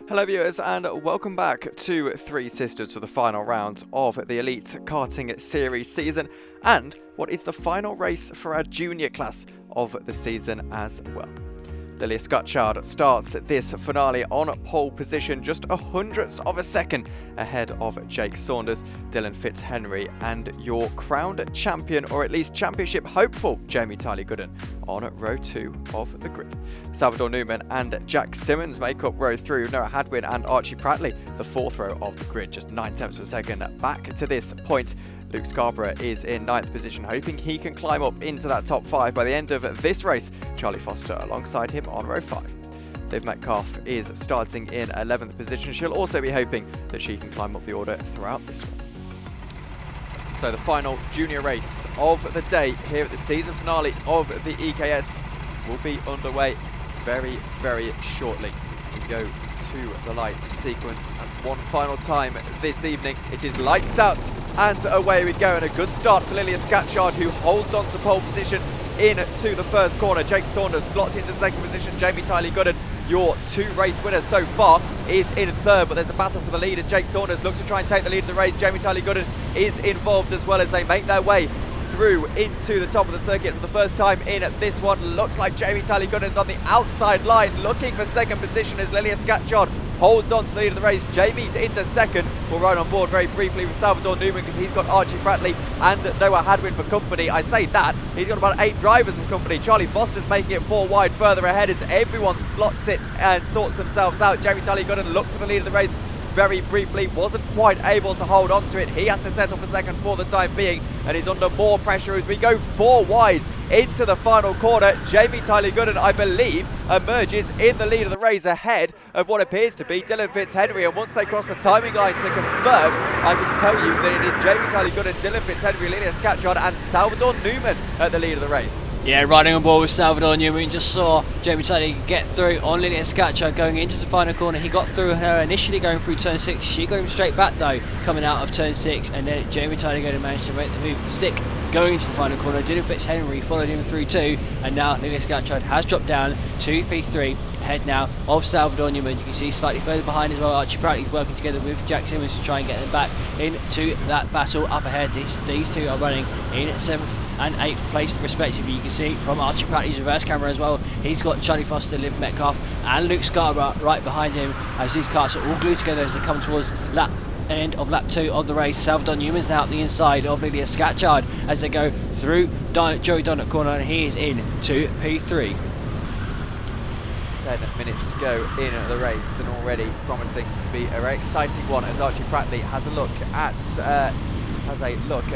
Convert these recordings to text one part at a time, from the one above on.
Hello viewers and welcome back to Three Sisters for the final round of the Elite Karting Series season and what is the final race for our junior class of the season as well. Lilia Scatchard starts this finale on pole position, just a hundredths of a second ahead of Jake Saunders, Fitzhenry, and your crowned champion, or at least championship hopeful, Tiley-Gooden, on row 2 of the grid. Salvador Newman and Jack Simmons make up row 3, with Noah Hadwin and Archie Prattley, the 4th row of the grid, just 9/10 of a second back to this point. Luke Scarborough is in 9th position, hoping he can climb up into that top 5 by the end of this race. Charlie Foster alongside him on row 5. Liv Metcalf is starting in 11th position. She'll also be hoping that she can climb up the order throughout this one. So the final junior race of the day here at the season finale of the EKS will be underway very, very shortly. We go to the lights sequence, and for one final time this evening it is lights out and away we go, and a good start for Lilia Scatchard, who holds on to pole position into the first corner. Jake Saunders slots into second position. Tiley-Gooden, your 2 race winner so far, is in 3rd, but there's a battle for the lead as Jake Saunders looks to try and take the lead of the race. Tiley-Gooden is involved as well as they make their way through into the top of the circuit for the first time in this one. Looks like Tiley-Gooden is on the outside line looking for second position as Lilia Scatchard holds on to the lead of the race. Jamie's into second. We'll ride on board very briefly with Salvador Newman because he's got Archie Prattley and Noah Hadwin for company. I say that, he's got about 8 drivers for company. Charlie Foster's making it 4 wide further ahead as everyone slots it and sorts themselves out. Tiley-Gooden looked for the lead of the race very briefly, wasn't quite able to hold on to it. He has to settle for second for the time being, and he's under more pressure as we go 4 wide into the final corner. Tiley-Gooden, I believe, emerges in the lead of the race ahead of what appears to be Fitzhenry, and once they cross the timing line to confirm, I can tell you that it is Tiley-Gooden, Fitzhenry, Lilia Scatchard and Salvador Newman at the lead of the race. Yeah, riding on board with Salvador Newman. Just saw Jamie Tiley get through on Lilia Scatchard going into the final corner. He got through her initially going through turn 6. She got him straight back though, coming out of turn 6, and then Jamie Tiley managed to make the move, stick going into the final corner. Fitzhenry followed him through 2, and now Lilia Scatchard has dropped down to P3. Ahead now of Salvador Newman. You can see slightly further behind as well. Archie Prattley's working together with Jack Simmons to try and get them back into that battle up ahead. These 2 are running in 7th and 8th place respectively. You can see from Archie Prattley's reverse camera as well, he's got Charlie Foster, Liv Metcalf and Luke Scarborough right behind him as these cars are all glued together as they come towards end of lap 2 of the race. Salvador Newman's now at the inside of Lilia Scatchard as they go through Joey Donut corner, and he is in to P3. 10 minutes to go in the race, and already promising to be a very exciting one as Archie Prattley has a look at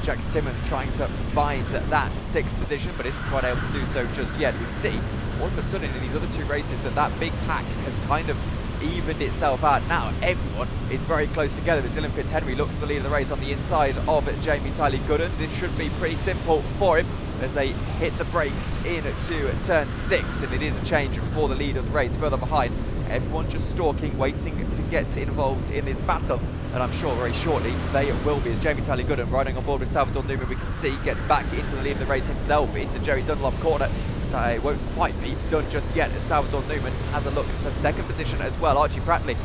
Jack Simmons trying to find that 6th position, but isn't quite able to do so just yet. We see all of a sudden in these other 2 races that big pack has kind of evened itself out. Now everyone is very close together as Fitzhenry looks for the lead of the race on the inside of Tiley-Gooden. This should be pretty simple for him as they hit the brakes into turn 6, and it is a change for the lead of the race further behind. Everyone just stalking, waiting to get involved in this battle, and I'm sure very shortly they will be as Tiley-Gooden riding on board with Salvador Newman, we can see, gets back into the lead of the race himself into Jerry Dunlop corner. So it won't quite be done just yet as Salvador Newman has a look for second position as well. Archie Prattley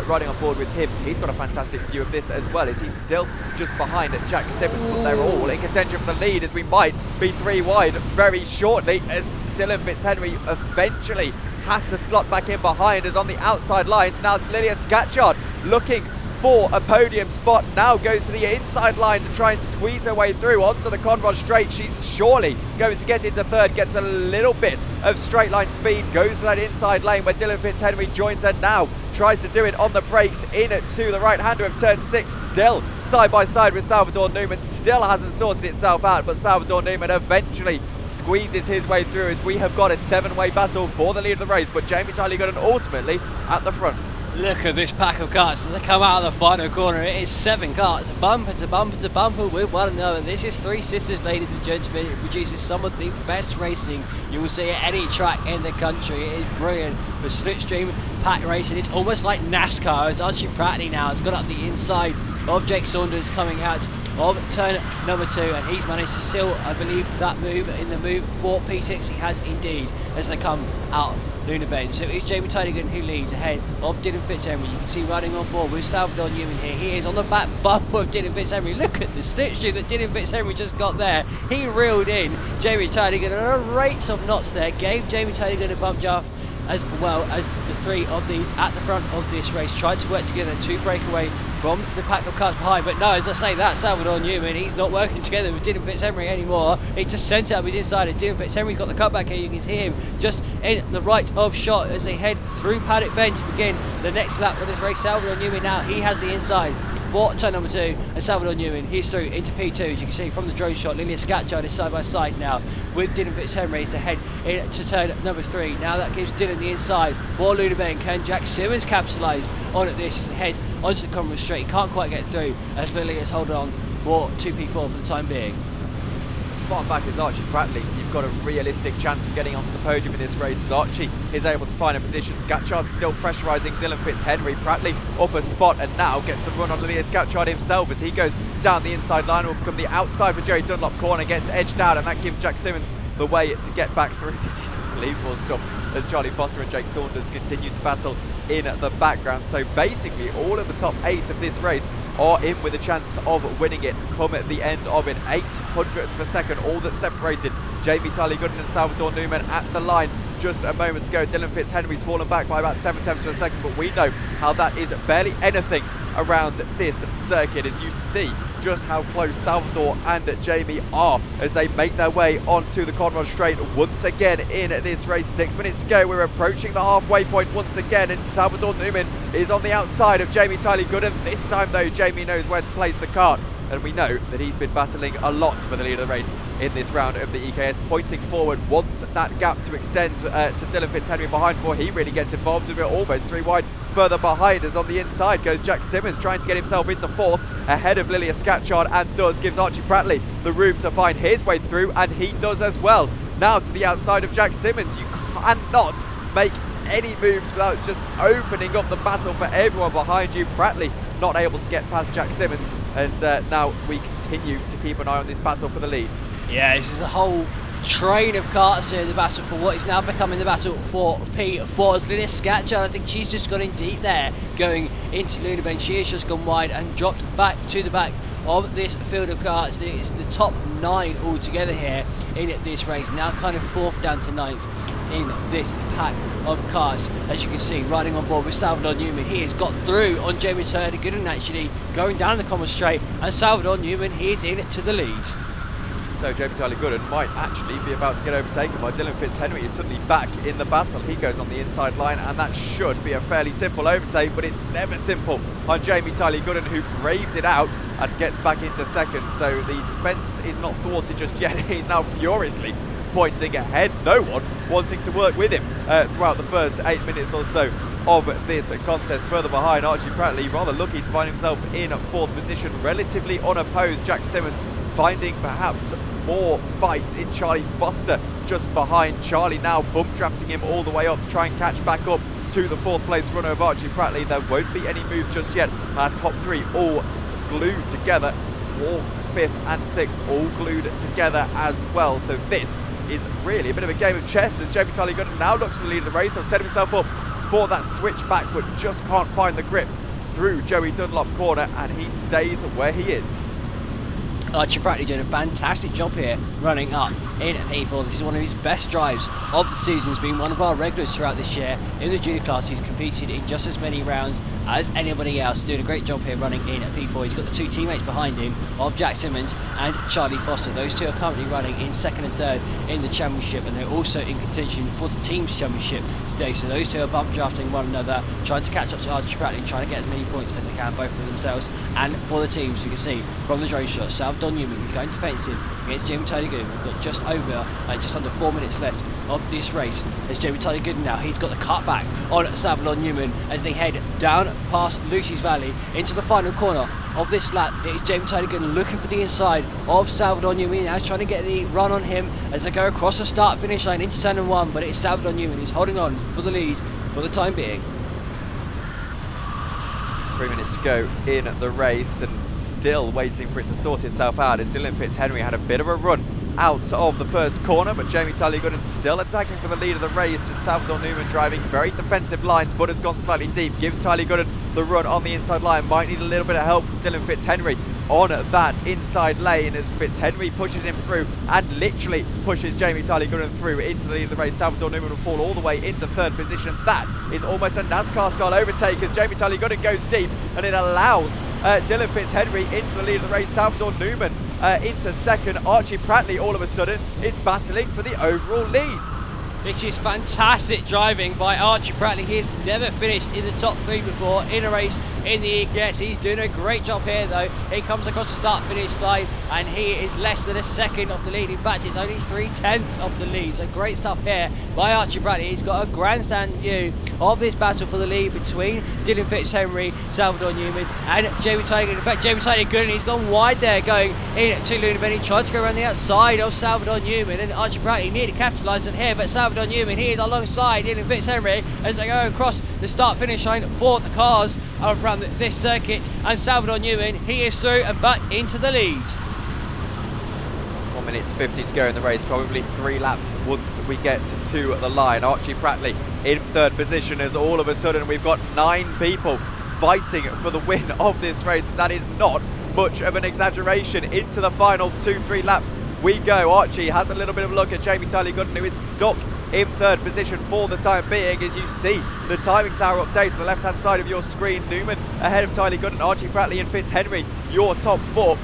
riding on board with him. He's got a fantastic view of this as well as he's still just behind Jack Simmons, but they're all in contention for the lead as we might be 3 wide very shortly as Fitzhenry eventually has to slot back in behind as on the outside lines. Now Lilia Scatchard looking for a podium spot, now goes to the inside line to try and squeeze her way through onto the Conrod straight. She's surely going to get into 3rd, gets a little bit of straight line speed, goes to that inside lane where Fitzhenry joins her now, tries to do it on the brakes into the right hander of turn 6, still side by side with Salvador Newman, still hasn't sorted itself out, but Salvador Newman eventually squeezes his way through as we have got a 7-way battle for the lead of the race, but Tiley-Gooden ultimately at the front. Look at this pack of karts as they come out of the final corner. It is 7 karts, bumper to bumper to bumper with one another. This is Three Sisters, ladies and gentlemen. It produces some of the best racing you will see at any track in the country. It is brilliant for slipstream pack racing. It's almost like NASCAR as Archie Prattley now has got up the inside of Jake Saunders coming out of turn number 2, and he's managed to seal, I believe, that move in the move for P6. He has indeed, as they come out of Luna Bend. So it's Jamie Tiley-Gooden who leads ahead of Dylan Fitzhenry. You can see riding on board with Salvador Newman here. He is on the back bump of Dylan Fitzhenry. Look at the slipstream that Dylan Fitzhenry just got there. He reeled in Jamie Tiley-Gooden at a rate of knots there, gave Jamie Tiley-Gooden a bump draft, as well as the 3 of these at the front of this race tried to work together to break away from the pack of cars behind. But no, as I say, that Salvador Newman, he's not working together with Dylan Fitzhenry anymore. He just sent it up his inside, and Dylan Fitzhenry's got the cutback here. You can see him just in the right of shot as they head through Paddock Bend to begin the next lap of this race. Salvador Newman now, he has the inside for turn number 2, and Salvador Newman, he's through into P2. As you can see from the drone shot, Lilia Scatchard is side by side now with Dylan Fitzhenry to head into turn number 3. Now that gives Dylan the inside for Luna Bend. Can Jack Simmons capitalise on this as he heads onto the Converse Straight? He can't quite get through as Lilia's holding on for 2P4 for the time being. As far back as Archie Prattley, you've got a realistic chance of getting onto the podium in this race as Archie is able to find a position. Scatchard's still pressurising Dylan Fitzhenry. Prattley up a spot and now gets a run on Lilia Scatchard himself as he goes down the inside line. Will become the outside for Jerry Dunlop corner, gets edged out, and that gives Jack Simmons the way to get back through. This is unbelievable stuff as Charlie Foster and Jake Saunders continue to battle in the background. So basically all of the top 8 of this race are in with a chance of winning it come at the end of it. 800ths of a second, all that separated Jamie Tiley-Gooden and Salvador Newman at the line just a moment ago. Dylan Fitzhenry's fallen back by about 7/10 of a second, but we know how that is barely anything around this circuit, as you see just how close Salvador and Jamie are as they make their way onto the Conrod Straight once again in this race. 6 minutes to go, we're approaching the halfway point once again, and Salvador Newman is on the outside of Jamie Tiley-Gooden. This time though, Jamie knows where to place the kart, and we know that he's been battling a lot for the lead of the race in this round of the EKS, pointing forward, wants that gap to extend to Dylan Fitzhenry behind before he really gets involved with it. Almost 3 wide further behind, as on the inside goes Jack Simmons, trying to get himself into 4th ahead of Lilia Scatchard, and gives Archie Prattley the room to find his way through, and he does as well. Now to the outside of Jack Simmons. You cannot make any moves without just opening up the battle for everyone behind you. Prattley not able to get past Jack Simmons, and now we continue to keep an eye on this battle for the lead. Yeah, this is a whole train of karts here in the battle for what is now becoming the battle for P4. As Lilia Scatchard, I think she's just gone in deep there going into Luna Bend. She has just gone wide and dropped back to the back of this field of karts. It's the top 9 altogether here in this race, now kind of 4th down to 9th in this pack of karts. As you can see, riding on board with Salvador Newman, he has got through on Jamie Tiley-Gooden, actually going down the Converse Straight, and Salvador Newman, he is in to the lead. So Jamie Tiley-Gooden might actually be about to get overtaken by Dylan Fitzhenry. He's suddenly back in the battle. He goes on the inside line, and that should be a fairly simple overtake, but it's never simple on Jamie Tiley-Gooden, who braves it out and gets back into 2nd. So the defence is not thwarted just yet. He's now furiously pointing ahead. No one wanting to work with him throughout the first 8 minutes or so of this contest. Further behind, Archie Prattley, rather lucky to find himself in 4th position, relatively unopposed. Jack Simmons finding perhaps more fights in Charlie Foster just behind. Charlie now bump drafting him all the way up to try and catch back up to the 4th place runner of Archie Prattley. There won't be any move just yet. Our top 3 all glued together, 4th, 5th and 6th all glued together as well. So this is really a bit of a game of chess as Jamie Tiley-Gooden now looks for the lead of the race. So set himself up for that switch back, but just can't find the grip through Joey Dunlop corner, and he stays where he is. Archie Prattley doing a fantastic job here running up in P4. This is one of his best drives of the season. He's been one of our regulars throughout this year in the junior class. He's competed in just as many rounds as anybody else, doing a great job here running in P4. He's got the 2 teammates behind him of Jack Simmons and Charlie Foster. Those 2 are currently running in 2nd and 3rd in the championship, and they're also in contention for the team's championship today. So those 2 are bump drafting one another, trying to catch up to Archie Prattley, trying to get as many points as they can, both for themselves and for the teams. You can see from the drone shot, Salvador Newman, he's going defensive against Jamie Tiley-Gooden. We've got just under 4 minutes left of this race as Jamie Tiley-Gooden now, he's got the cut back on Salvador Newman as they head down past Lucy's Valley into the final corner of this lap. It is Jamie Tiley-Gooden looking for the inside of Salvador Newman, now trying to get the run on him as they go across the start finish line into turn 1, but it's Salvador Newman who's holding on for the lead for the time being. 3 minutes to go in the race, and still waiting for it to sort itself out as Dylan Fitzhenry had a bit of a run out of the first corner, but Jamie Tiley-Gooden still attacking for the lead of the race as Salvador Newman driving very defensive lines, but has gone slightly deep, gives Tiley-Gooden the run on the inside line. Might need a little bit of help from Dylan Fitzhenry on that inside lane as Fitzhenry pushes him through and literally pushes Jamie Tiley-Gooden through into the lead of the race. Salvador Newman will fall all the way into third position. That is almost a NASCAR style overtake as Jamie Tiley-Gooden goes deep, and it allows Dylan Fitzhenry into the lead of the race. Salvador Newman into second. Archie Prattley all of a sudden is battling for the overall lead. This is fantastic driving by Archie Prattley. He has never finished in the top 3 before in a race in the EKS. He's doing a great job here though. He comes across the start-finish line and he is less than a second off the lead. In fact, it's only 3/10 of the lead. So great stuff here by Archie Prattley. He's got a grandstand view of this battle for the lead between Dylan Fitzhenry, Salvador Newman and Jamie Tiley-Gooden. In fact, Jamie Tiley-Gooden, he's gone wide there going into Luna. He tried to go around the outside of Salvador Newman, and Archie Prattley nearly capitalised on here, but Salvador Newman, he is alongside Dylan Fitzhenry as they go across the start-finish line for the cars around this circuit, and Salvador Newman, he is through and back into the lead. 1 minute 50 to go in the race, probably 3 laps once we get to the line. Archie Prattley in third position as all of a sudden we've got 9 people fighting for the win of this race. That is not much of an exaggeration. Into the final 2-3 laps we go. Archie has a little bit of a look at Jamie Tiley-Gooden, who is stuck in third position for the time being. As you see the timing tower updates on the left hand side of your screen, Newman ahead of Tiley-Gooden, Archie Prattley and Fitzhenry your top 4,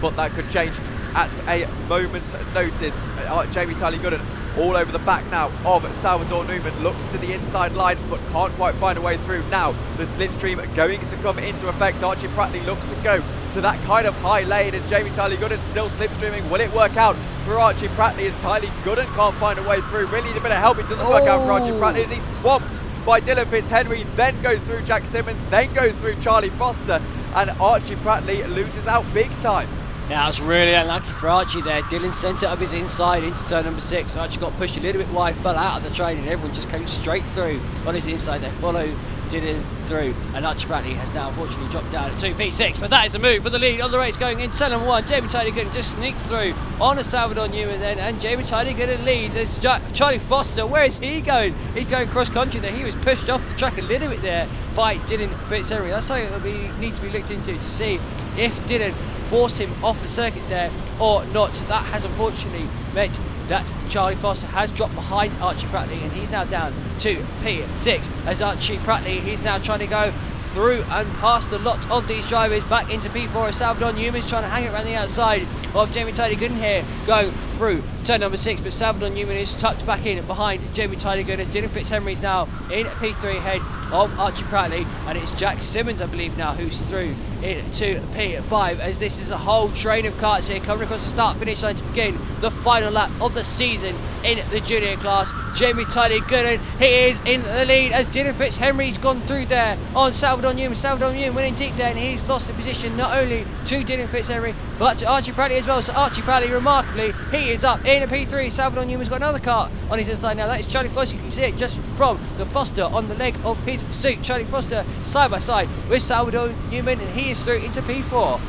but that could change at a moment's notice. Jamie Tiley-Gooden all over the back now of Salvador Newman, looks to the inside line but can't quite find a way through. Now the slipstream going to come into effect. Archie Prattley looks to go to that kind of high lane as Jamie Tiley-Gooden still slipstreaming. Will it work out for Archie Prattley as Tiley-Gooden can't find a way through? Really need a bit of help. It doesn't work out for Archie Prattley as he's swamped by Dylan Fitzhenry, then goes through Jack Simmons, then goes through Charlie Foster, and Archie Prattley loses out big time. Yeah, that's really unlucky for Archie there. Dylan sent it up his inside into turn number 6. Archie got pushed a little bit wide, fell out of the train, and everyone just came straight through on his inside. They followed Dylan through, and Archie Prattley has now unfortunately dropped down at 2P6. But that is a move for the lead on the race going into turn number 1. Jamie Tiley-Gooden just sneaks through on a Salvador Newman then, and Jamie Tiley-Gooden leads as Charlie Foster. Where is he going? He's going cross country there. He was pushed off the track a little bit there by Dylan Fitzhenry. That's something that we need to be looked into to see if Dylan forced him off the circuit there or not. That has unfortunately meant that Charlie Foster has dropped behind Archie Prattley, and he's now down to P6 as Archie Prattley, he's now trying to go through and past the lot of these drivers back into P4 as Salvador Newman's trying to hang it around the outside of Jamie Tiley-Gooden here going through turn number 6, but Salvador Newman is tucked back in behind Jamie Tiley-Gooden as Dylan Fitzhenry is now in P3 ahead of Archie Prattley, and it's Jack Simmons I believe now who's through into P5 as this is a whole train of karts here coming across the start finish line to begin the final lap of the season in the junior class. Jamie Tiley-Gooden, he is in the lead as Dylan Fitzhenry's gone through there on Salvador Newman. Salvador Newman winning deep there, and he's lost the position not only to Dylan Fitzhenry but to Archie Prattley as well. So Archie Prattley remarkably, he is up in a P3. Salvador Newman's got another kart on his inside now. That is Charlie Foster. You can see it just from the Foster on the leg of his suit. Charlie Foster side by side with Salvador Newman, and he is through into P4.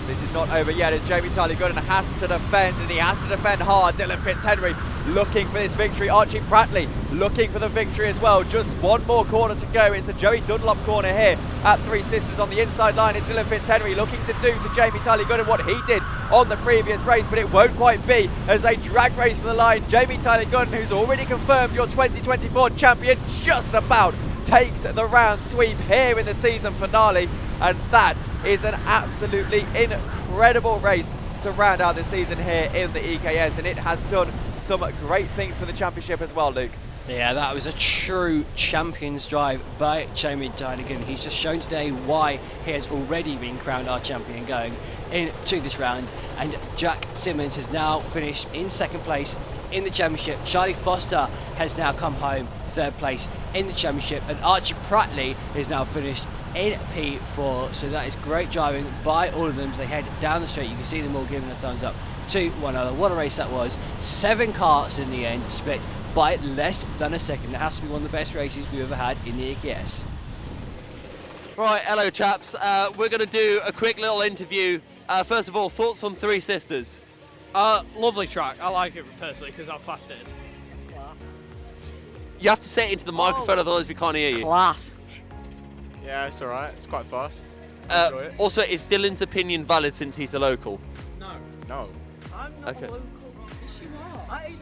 This is not over yet as Jamie Tiley-Gooden has to defend, and he has to defend hard. Dylan Fitzhenry looking for this victory. Archie Prattley looking for the victory as well. Just one more corner to go. It's the Joey Dunlop corner here at Three Sisters on the inside line. It's Dylan Fitzhenry looking to do to Jamie Tiley-Gooden what he did on the previous race, but it won't quite be as they drag race to the line. Jamie Tiley-Gooden, who's already confirmed your 2024 champion, just about takes the round sweep here in the season finale, and that is an absolutely incredible race to round out the season here in the EKS, and it has done some great things for the championship as well, Luke. Yeah, that was a true champion's drive by Jamie Tiley-Gooden. He's just shown today why he has already been crowned our champion going into this round, and Jack Simmons has now finished in second place in the championship. Charlie Foster has now come home third place in the championship, and Archie Prattley is now finished in P4. So that is great driving by all of them as they head down the straight. You can see them all giving a thumbs up to one another. What a race that was. 7 karts in the end, split by less than a second. It has to be one of the best races we've ever had in the EKS. Right, hello chaps. We're going to do a quick little interview. First of all, thoughts on Three Sisters? Lovely track. I like it personally because how fast it is. Class. You have to say it into the microphone, otherwise we can't hear you. Class. Yeah, it's alright. It's quite fast. Enjoy it. Also, is Dylan's opinion valid since he's a local? No. I'm not Okay. a local. Yes, you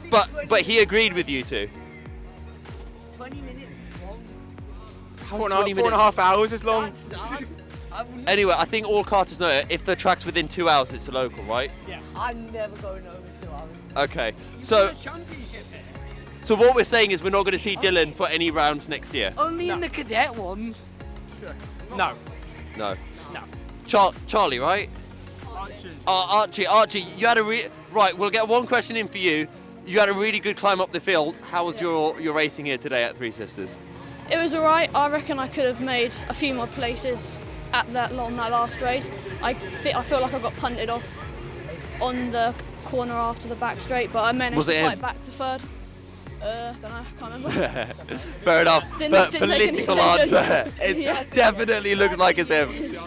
are. But he agreed with you two. 20 minutes is long. How Four is and 20 a minutes? half hours is long. Anyway, I think all carters know it. If the track's within 2 hours, it's a local, right? I'm never going over 2 hours. Okay. So, Championship here. so what we're saying is we're not going to see Dylan for any rounds next year. Only in the cadet ones. No. No. No. Charlie, right? Archie, you had a right. We'll get one question in for you. You had a really good climb up the field. How was your racing here today at Three Sisters? It was alright. I reckon I could have made a few more places on that last race. I feel like I got punted off on the corner after the back straight, but I managed to fight back to third. Don't know, I can't remember. Fair enough. Didn't But take any political attention. answer. It Yeah. definitely looks like it's him.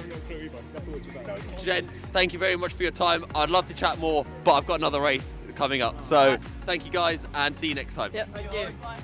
Gents, thank you very much for your time. I'd love to chat more, but I've got another race coming up. So thank you guys and see you next time. Yep. Bye.